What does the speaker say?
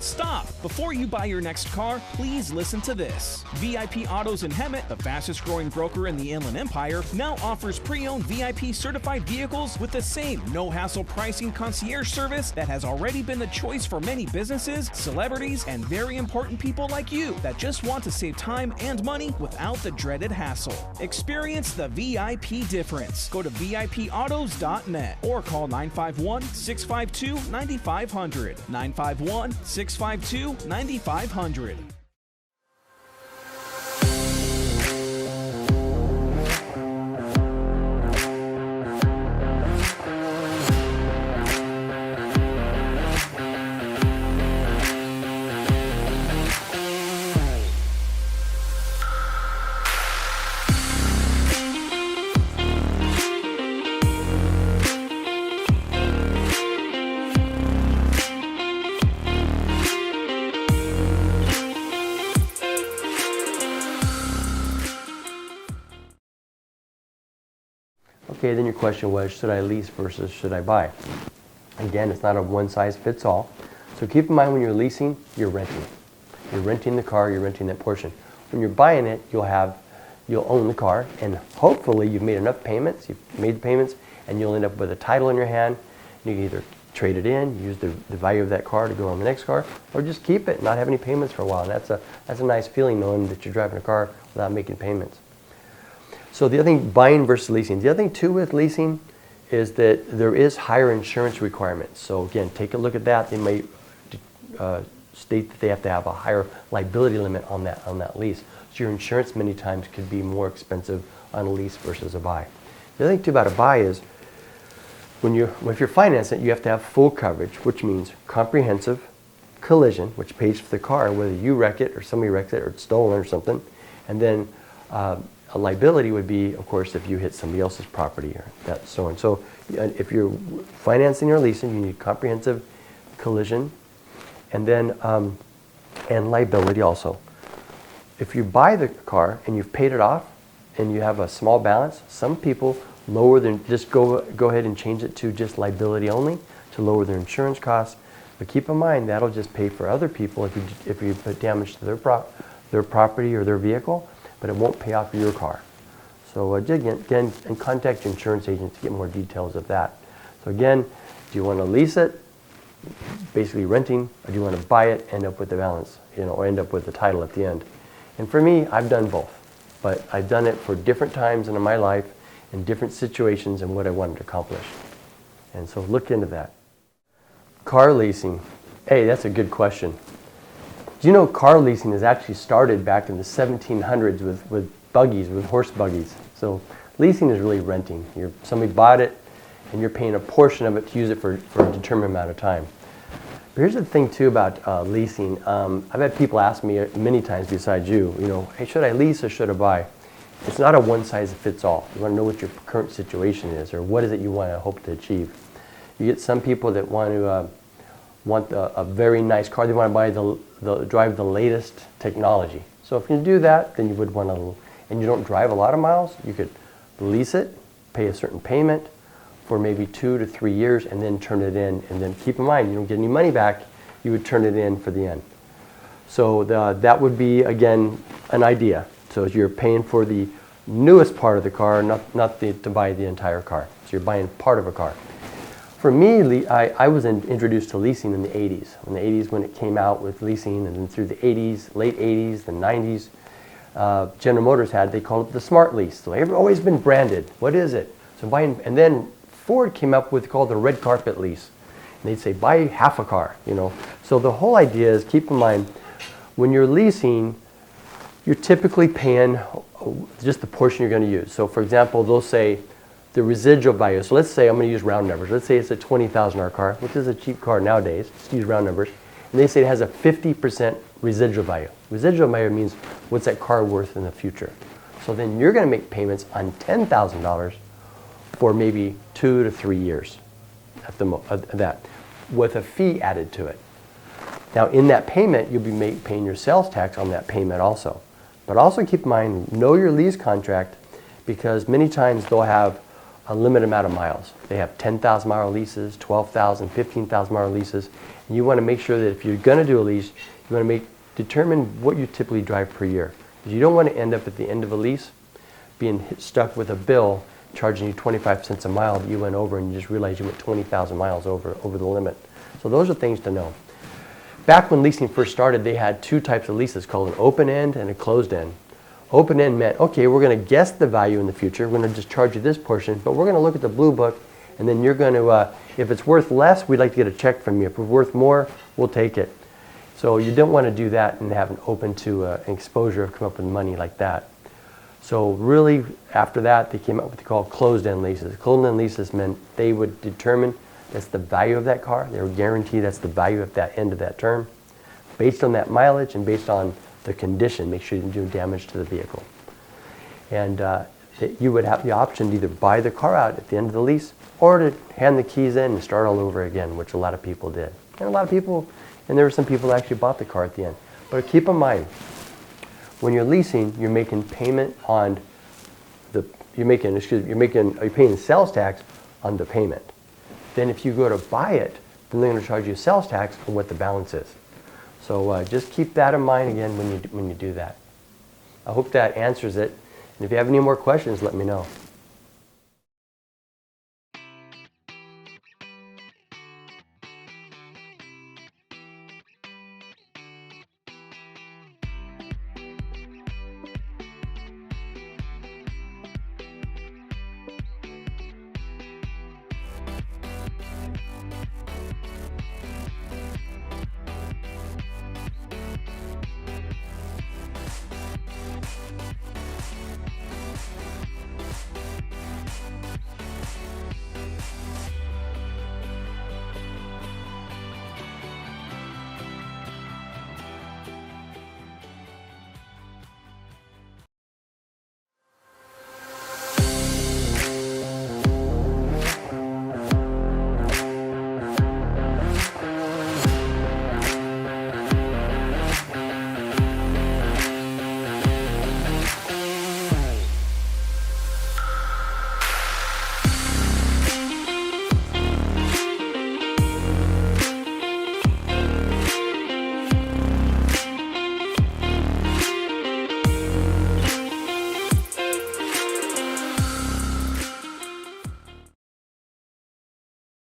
Stop! Before you buy your next car, please listen to this. VIP Autos in Hemet, the fastest growing broker in the Inland Empire, now offers pre-owned VIP certified vehicles with the same no-hassle pricing concierge service that has already been the choice for many businesses, celebrities, and very important people like you that just want to save time and money without the dreaded hassle. Experience the VIP difference. Go to VIPautos.net or call 951-652-9500. 951-652-9500. Okay, then your question was, should I lease versus should I buy? Again, it's not a one-size-fits-all. So keep in mind when you're leasing, you're renting. You're renting the car, you're renting that portion. When you're buying it, you'll own the car, and hopefully you've made enough payments, you've made the payments, and you'll end up with a title in your hand. You can either trade it in, use the value of that car to go on the next car, or just keep it and not have any payments for a while. And that's a nice feeling, knowing that you're driving a car without making payments. So the other thing, buying versus leasing. The other thing too with leasing is that there is higher insurance requirements. So again, take a look at that. They may state that they have to have a higher liability limit on that lease. So your insurance many times could be more expensive on a lease versus a buy. The other thing too about a buy is if you're financing it, you have to have full coverage, which means comprehensive collision, which pays for the car, whether you wreck it or somebody wrecks it or it's stolen or something, and then a liability would be, of course, if you hit somebody else's property or that so on. So if you're financing or leasing, you need comprehensive collision and then and liability also. If you buy the car and you've paid it off and you have a small balance, some people just go ahead and change it to just liability only to lower their insurance costs. But keep in mind that'll just pay for other people if you put damage to their property or their vehicle, but it won't pay off for your car. So again, and contact your insurance agent to get more details of that. So again, do you want to lease it, basically renting, or do you want to buy it, end up with the balance, or end up with the title at the end? And for me, I've done both, but I've done it for different times in my life, in different situations, and what I wanted to accomplish. And so look into that. Car leasing. Hey, that's a good question. Do you know car leasing has actually started back in the 1700s with buggies, with horse buggies? So leasing is really renting. Somebody bought it and you're paying a portion of it to use it for a determined amount of time. But here's the thing too about leasing. I've had people ask me many times besides you, hey, should I lease or should I buy? It's not a one-size-fits-all. You want to know what your current situation is or what is it you want to hope to achieve. You get some people that want a very nice car. They want to buy drive the latest technology. So if you do that, then you would want to, and you don't drive a lot of miles, you could lease it, pay a certain payment for maybe 2 to 3 years, and then turn it in. And then keep in mind, you don't get any money back. You would turn it in for the end. So that would be, again, an idea. So you're paying for the newest part of the car, not to buy the entire car. So you're buying part of a car. For me, I was introduced to leasing in the 80s. In the 80s when it came out with leasing, and then through the 80s, late 80s, the 90s, General Motors they called it the smart lease. So it's always been branded. What is it? So and then Ford came up with called the red carpet lease. And they'd say, buy half a car, So the whole idea is, keep in mind, when you're leasing, you're typically paying just the portion you're going to use. So for example, they'll say, the residual value. So let's say, I'm going to use round numbers. Let's say it's a $20,000 car, which is a cheap car nowadays. Just use round numbers. And they say it has a 50% residual value. Residual value means what's that car worth in the future. So then you're going to make payments on $10,000 for maybe 2 to 3 years at that, with a fee added to it. Now in that payment, you'll be paying your sales tax on that payment also. But also keep in mind, know your lease contract, because many times they'll have a limited amount of miles. They have 10,000 mile leases, 12,000, 15,000 mile leases. And you want to make sure that if you're going to do a lease, you want to determine what you typically drive per year. Because you don't want to end up at the end of a lease being stuck with a bill charging you 25 cents a mile that you went over and you just realized you went 20,000 miles over the limit. So those are things to know. Back when leasing first started, they had two types of leases called an open end and a closed end. Open end meant, okay, we're going to guess the value in the future. We're going to just charge you this portion, but we're going to look at the blue book, and then you're going to, if it's worth less, we'd like to get a check from you. If it's worth more, we'll take it. So you don't want to do that and have an open to an exposure of come up with money like that. So really, after that, they came up with what they call closed-end leases. Closed-end leases meant they would determine that's the value of that car. They would guarantee that's the value at that end of that term, based on that mileage and based on the condition. Make sure you didn't do damage to the vehicle. And you would have the option to either buy the car out at the end of the lease or to hand the keys in and start all over again, which a lot of people did. And there were some people that actually bought the car at the end. But keep in mind, when you're leasing, you're making payment on you're paying sales tax on the payment. Then if you go to buy it, then they're going to charge you sales tax on what the balance is. So just keep that in mind again when you do that. I hope that answers it. And if you have any more questions, let me know.